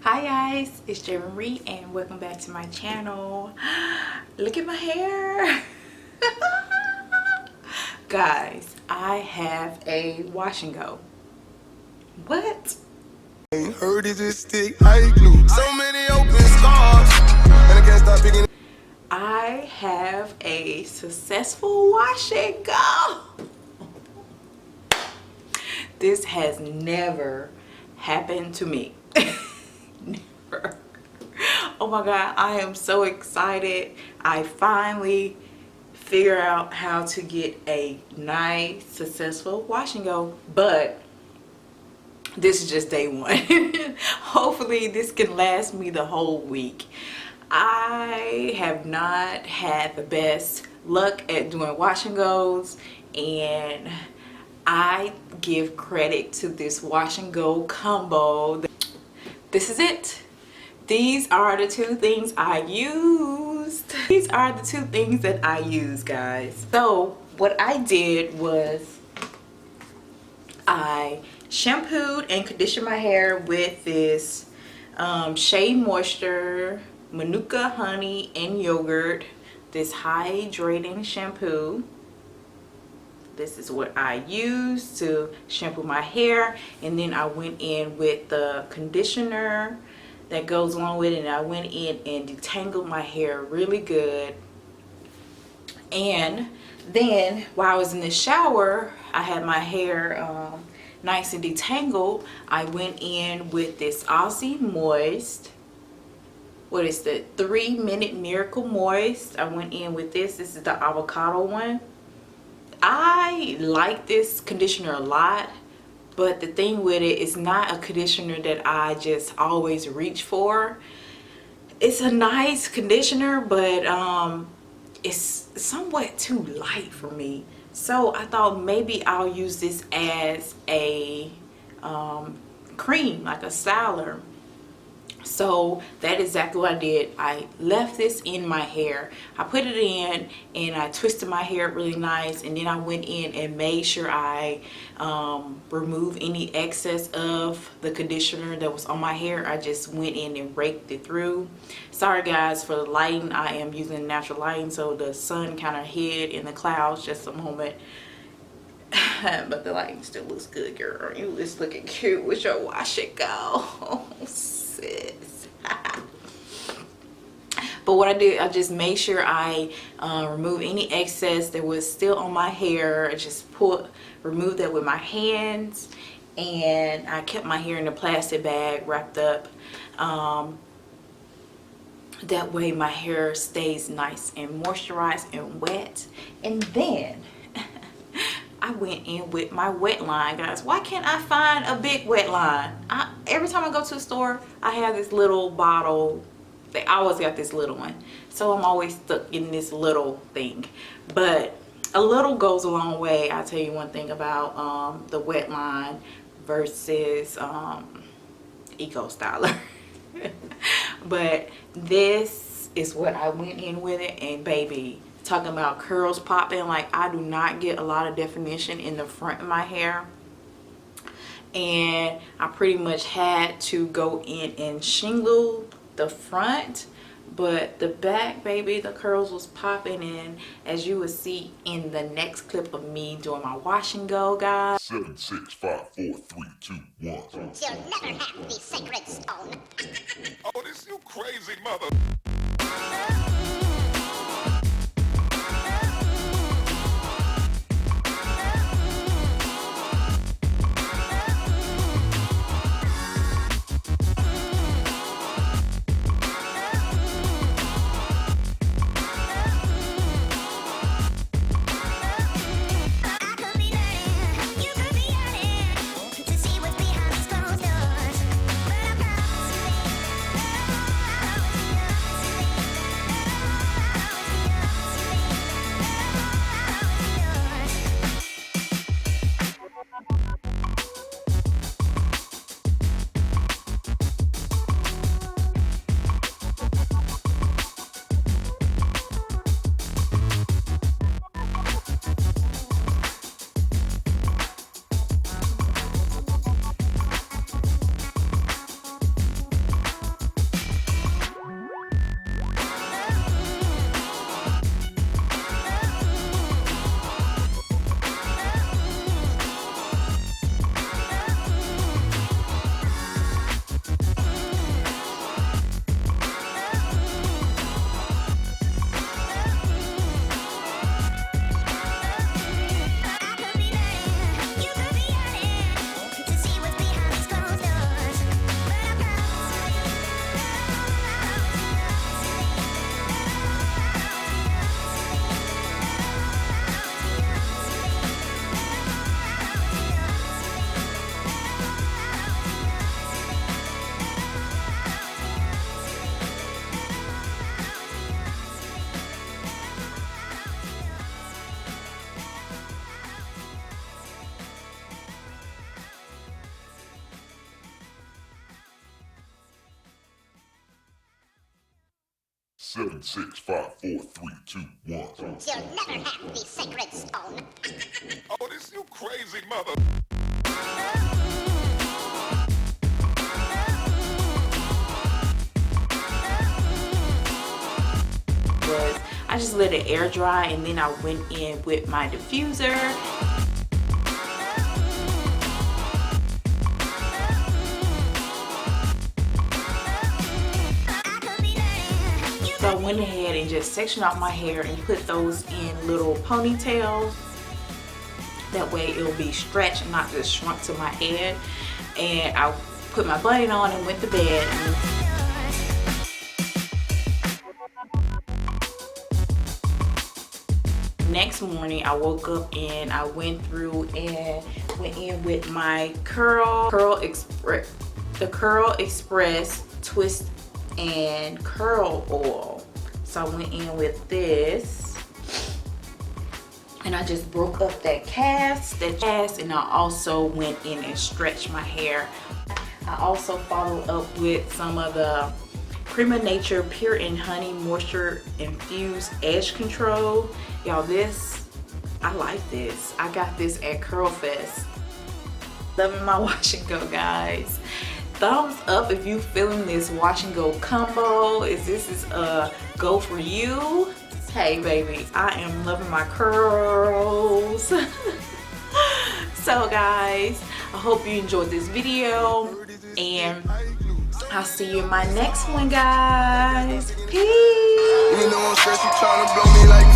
Hi guys, it's J Marie and welcome back to my channel. Look at my hair. Guys, I have a wash and go. What? Ain't heard it just stick like glue. So many open scars, and I can't stop picking. I have a successful wash and go. This has never happened to me. Never. Oh my god, I am so excited. I finally figure out how to get a nice successful wash and go, but this is just day one. Hopefully this can last me the whole week. I have not had the best luck at doing wash and goes, and I give credit to this wash and go combo. This is it. These are the two things I used. These are the two things that I use, guys. So what I did was I shampooed and conditioned my hair with this Shea Moisture Manuka honey and yogurt, this hydrating shampoo. This is what I used to shampoo my hair, and then I went in with the conditioner that goes along with it, and I went in and detangled my hair really good. And then while I was in the shower, I had my hair nice and detangled. I went in with this Assie Moist. What is the 3-minute Miracle Moist? I went in with this. This is the avocado one. I like this conditioner a lot, but the thing with it is not a conditioner that I just always reach for. It's a nice conditioner, but it's somewhat too light for me. So I thought maybe I'll use this as a cream, like a styler. So that is exactly what I did. I left this in my hair. I put it in and I twisted my hair really nice, and then I went in and made sure I removed any excess of the conditioner that was on my hair. I just went in and raked it through. Sorry guys for the lighting. I am using natural lighting, so the sun kind of hid in the clouds just a moment. But the lighting still looks good, girl. You is looking cute with your wash and go. Oh, sis. But what I did, I just made sure I remove any excess that was still on my hair. I just removed that with my hands, and I kept my hair in a plastic bag wrapped up. That way my hair stays nice and moisturized and wet. And then I went in with my Wetline, guys. Why can't I find a big Wetline? Every time I go to the store, I have this little bottle. They always got this little one. So I'm always stuck in this little thing. But a little goes a long way. I'll tell you one thing about the Wetline versus Eco Styler. But this is what I went in with it, and baby, talking about curls popping, like I do not get a lot of definition in the front of my hair, and I pretty much had to go in and shingle the front, but the back, baby, the curls was popping. And as you will see in the next clip of me doing my wash and go, guys. 7, 6, 5, 4, 3, 2, 1. You'll never have the sacred stone. Oh, this you crazy mother. 7, 6, 5, 4, 3, 2, 1. You'll never have the sacred stone. Oh, this you crazy mother. Was I just let it air dry, and then I went in with my diffuser. So I went ahead and just sectioned off my hair and put those in little ponytails. That way it'll be stretched and not just shrunk to my head. And I put my button on and went to bed. Next morning I woke up and I went through and went in with my Curl Express Twist and Curl Oil. So I went in with this and I just broke up that cast, and I also went in and stretched my hair. I also followed up with some of the Prima Nature Pure and Honey Moisture Infused Edge Control. Y'all, this, I like this. I got this at Curl Fest. Loving my wash and go, guys. Thumbs up if you feeling this wash and go combo. If this is a go for you. Hey baby, I am loving my curls. So guys, I hope you enjoyed this video, and I'll see you in my next one, guys. Peace. You know I'm stressed, you tryna blow me like